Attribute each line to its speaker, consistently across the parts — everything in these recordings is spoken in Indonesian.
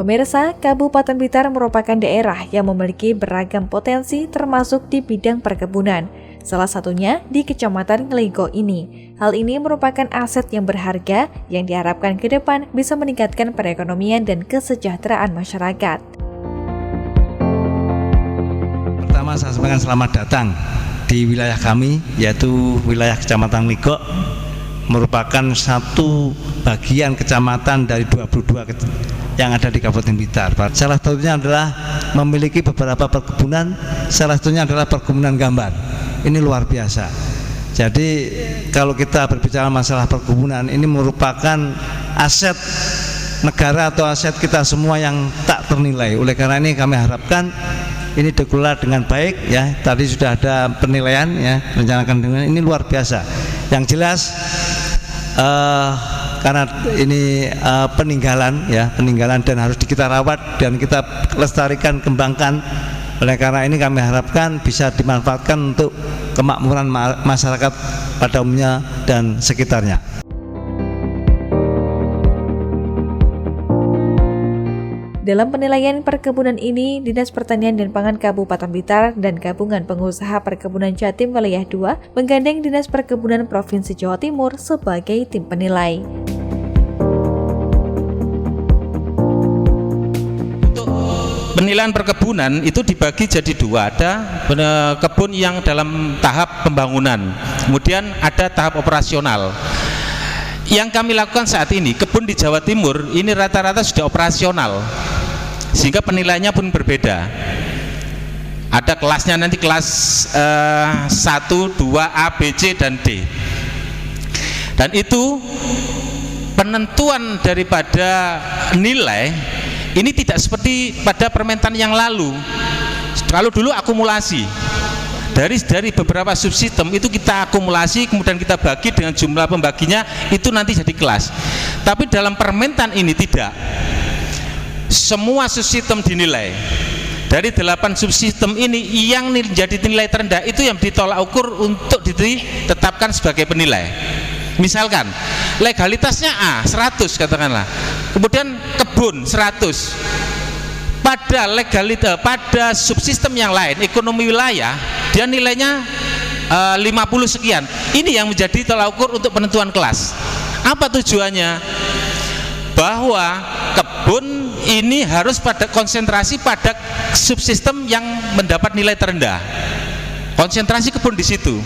Speaker 1: Pemirsa, Kabupaten Blitar merupakan daerah yang memiliki beragam potensi termasuk di bidang perkebunan. Salah satunya di Kecamatan Ngeligo ini. Hal ini merupakan aset yang berharga yang diharapkan ke depan bisa meningkatkan perekonomian dan kesejahteraan masyarakat.
Speaker 2: Pertama saya sampaikan selamat datang di wilayah kami, yaitu wilayah Kecamatan Ngeligo, merupakan satu bagian kecamatan dari 22 yang ada di Kabupaten Blitar. Salah satunya adalah memiliki beberapa perkebunan, salah satunya adalah perkebunan gambar. Ini luar biasa. Jadi kalau kita berbicara masalah perkebunan, ini merupakan aset negara atau aset kita semua yang tak ternilai. Oleh karena ini kami harapkan ini dikelola dengan baik ya. Tadi sudah ada penilaian ya, rencanakan dengan ini luar biasa. Yang jelas karena ini peninggalan dan harus kita rawat dan kita lestarikan, kembangkan. Oleh karena ini kami harapkan bisa dimanfaatkan untuk kemakmuran masyarakat pada umumnya dan sekitarnya.
Speaker 1: Dalam penilaian perkebunan ini, Dinas Pertanian dan Pangan Kabupaten Blitar dan Gabungan Pengusaha Perkebunan Jatim Wilayah 2 menggandeng Dinas Perkebunan Provinsi Jawa Timur sebagai tim penilai.
Speaker 3: Penilaian perkebunan itu dibagi jadi dua, ada kebun yang dalam tahap pembangunan, kemudian ada tahap operasional. Yang kami lakukan saat ini, kebun di Jawa Timur ini rata-rata sudah operasional, sehingga penilaiannya pun berbeda. Ada kelasnya nanti kelas 1, 2, A, B, C, dan D. Dan itu penentuan daripada nilai ini tidak seperti pada permentan yang lalu. Kalau dulu akumulasi dari beberapa subsistem itu kita akumulasi, kemudian kita bagi dengan jumlah pembaginya, itu nanti jadi kelas. Tapi dalam permentan ini tidak. Semua subsistem dinilai. Dari 8 subsistem ini yang menjadi nilai terendah itu yang ditolak ukur untuk ditetapkan sebagai penilai. Misalkan legalitasnya A 100 katakanlah, kemudian kebun 100, pada legalitas pada subsistem yang lain ekonomi wilayah dia nilainya 50 sekian. Ini yang menjadi tolak ukur untuk penentuan kelas. Apa tujuannya? Bahwa kebun ini harus pada konsentrasi pada subsistem yang mendapat nilai terendah. Konsentrasi kebun di situ.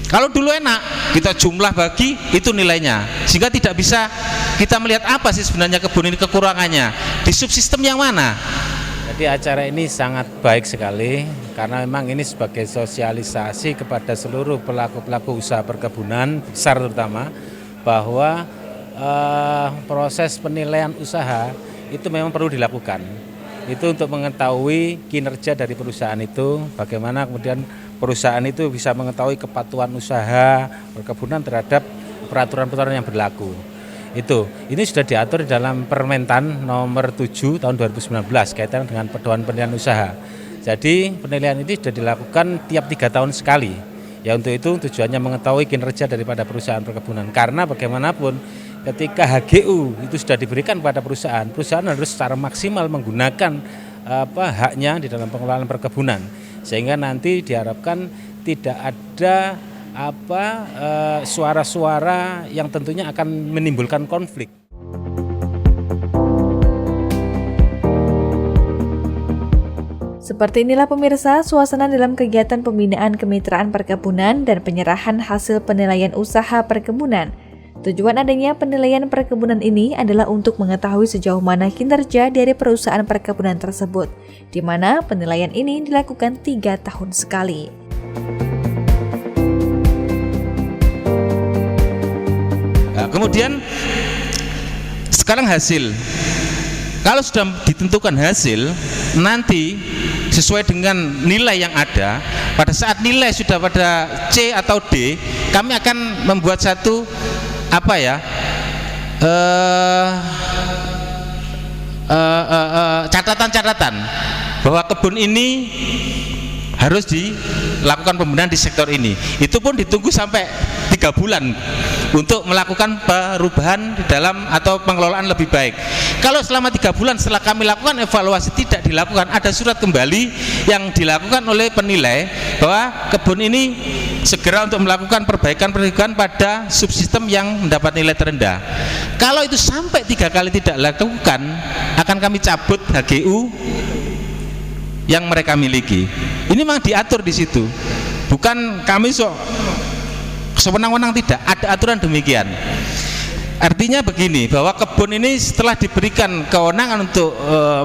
Speaker 3: Kalau dulu enak, kita jumlah bagi itu nilainya, sehingga tidak bisa kita melihat apa sih sebenarnya kebun ini kekurangannya, di subsistem yang mana.
Speaker 4: Jadi acara ini sangat baik sekali, karena memang ini sebagai sosialisasi kepada seluruh pelaku-pelaku usaha perkebunan, besar terutama, bahwa proses penilaian usaha itu memang perlu dilakukan. Itu untuk mengetahui kinerja dari perusahaan itu, bagaimana kemudian perusahaan itu bisa mengetahui kepatuhan usaha perkebunan terhadap peraturan-peraturan yang berlaku. Ini sudah diatur di dalam Permentan nomor 7 tahun 2019 kaitan dengan pedoman penilaian usaha. Jadi penilaian ini sudah dilakukan tiap 3 tahun sekali. Ya, untuk itu tujuannya mengetahui kinerja daripada perusahaan perkebunan. Karena bagaimanapun ketika HGU itu sudah diberikan kepada perusahaan harus secara maksimal menggunakan haknya di dalam pengelolaan perkebunan, sehingga nanti diharapkan tidak ada suara-suara yang tentunya akan menimbulkan konflik.
Speaker 1: Seperti inilah pemirsa suasana dalam kegiatan pembinaan kemitraan perkebunan dan penyerahan hasil penilaian usaha perkebunan. Tujuan adanya penilaian perkebunan ini adalah untuk mengetahui sejauh mana kinerja dari perusahaan perkebunan tersebut, di mana penilaian ini dilakukan 3 tahun sekali.
Speaker 3: Nah, kemudian sekarang hasil. Kalau sudah ditentukan hasil, nanti sesuai dengan nilai yang ada, pada saat nilai sudah pada C atau D, kami akan membuat satu catatan-catatan bahwa kebun ini harus dilakukan pembenahan di sektor ini. Itu pun ditunggu sampai 3 bulan untuk melakukan perubahan di dalam atau pengelolaan lebih baik. Kalau selama 3 bulan setelah kami lakukan evaluasi tidak dilakukan, ada surat kembali yang dilakukan oleh penilai bahwa kebun ini segera untuk melakukan perbaikan pada subsistem yang mendapat nilai terendah. Kalau itu sampai 3 kali tidak dilakukan, akan kami cabut HGU yang mereka miliki. Ini memang diatur di situ. Bukan kami sewenang-wenang, tidak, ada aturan demikian. Artinya begini, bahwa kebun ini setelah diberikan kewenangan untuk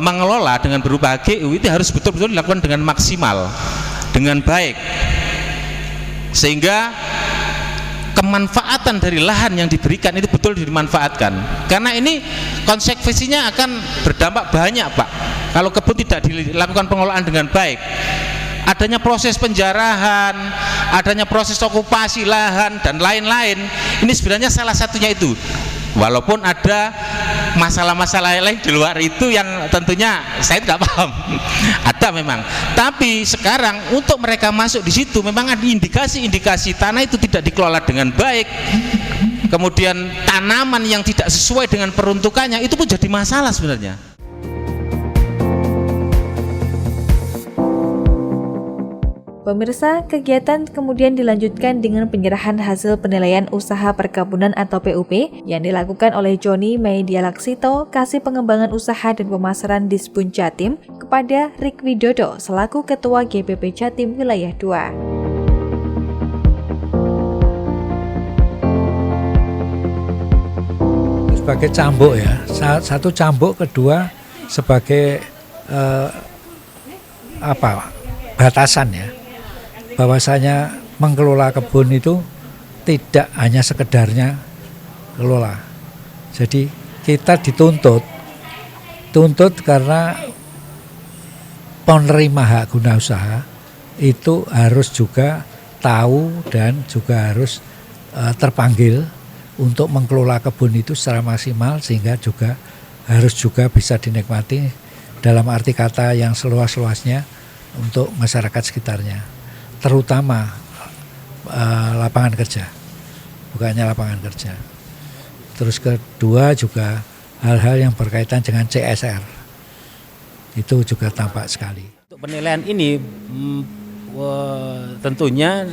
Speaker 3: mengelola dengan berupa HGU, itu harus betul-betul dilakukan dengan maksimal, dengan baik, sehingga kemanfaatan dari lahan yang diberikan itu betul dimanfaatkan. Karena ini konsekuensinya akan berdampak banyak, Pak. Kalau kebun tidak dilakukan pengelolaan dengan baik, adanya proses penjarahan, adanya proses okupasi lahan dan lain-lain, ini sebenarnya salah satunya itu. Walaupun ada masalah-masalah lain di luar itu yang tentunya saya tidak paham, ada memang. Tapi sekarang untuk mereka masuk di situ memang ada indikasi-indikasi tanah itu tidak dikelola dengan baik. Kemudian tanaman yang tidak sesuai dengan peruntukannya itu pun jadi masalah sebenarnya.
Speaker 1: Pemirsa, kegiatan kemudian dilanjutkan dengan penyerahan hasil penilaian usaha perkebunan atau PUP yang dilakukan oleh Joni Media Laksito, Kasih Pengembangan Usaha dan Pemasaran Dispun Jatim, kepada Rik Widodo selaku Ketua GPP Jatim Wilayah 2.
Speaker 5: Sebagai cambuk ya, satu cambuk, kedua sebagai batasan ya, bahwasanya mengelola kebun itu tidak hanya sekedarnya kelola. Jadi kita dituntut karena penerima hak guna usaha itu harus juga tahu dan juga harus terpanggil untuk mengelola kebun itu secara maksimal, sehingga juga harus juga bisa dinikmati dalam arti kata yang seluas-luasnya untuk masyarakat sekitarnya, terutama lapangan kerja, bukannya lapangan kerja. Terus kedua juga hal-hal yang berkaitan dengan CSR, itu juga tampak sekali.
Speaker 4: Untuk penilaian ini tentunya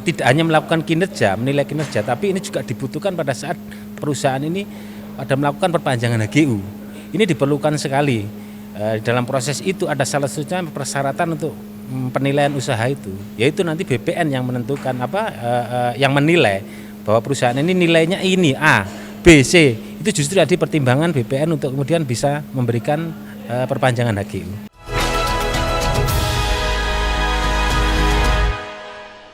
Speaker 4: tidak hanya melakukan kinerja, menilai kinerja, tapi ini juga dibutuhkan pada saat perusahaan ini pada melakukan perpanjangan HGU. Ini diperlukan sekali. Dalam proses itu ada salah satunya persyaratan untuk penilaian usaha itu, yaitu nanti BPN yang menentukan yang menilai bahwa perusahaan ini nilainya ini A, B, C. Itu justru ada pertimbangan BPN untuk kemudian bisa memberikan perpanjangan HGU.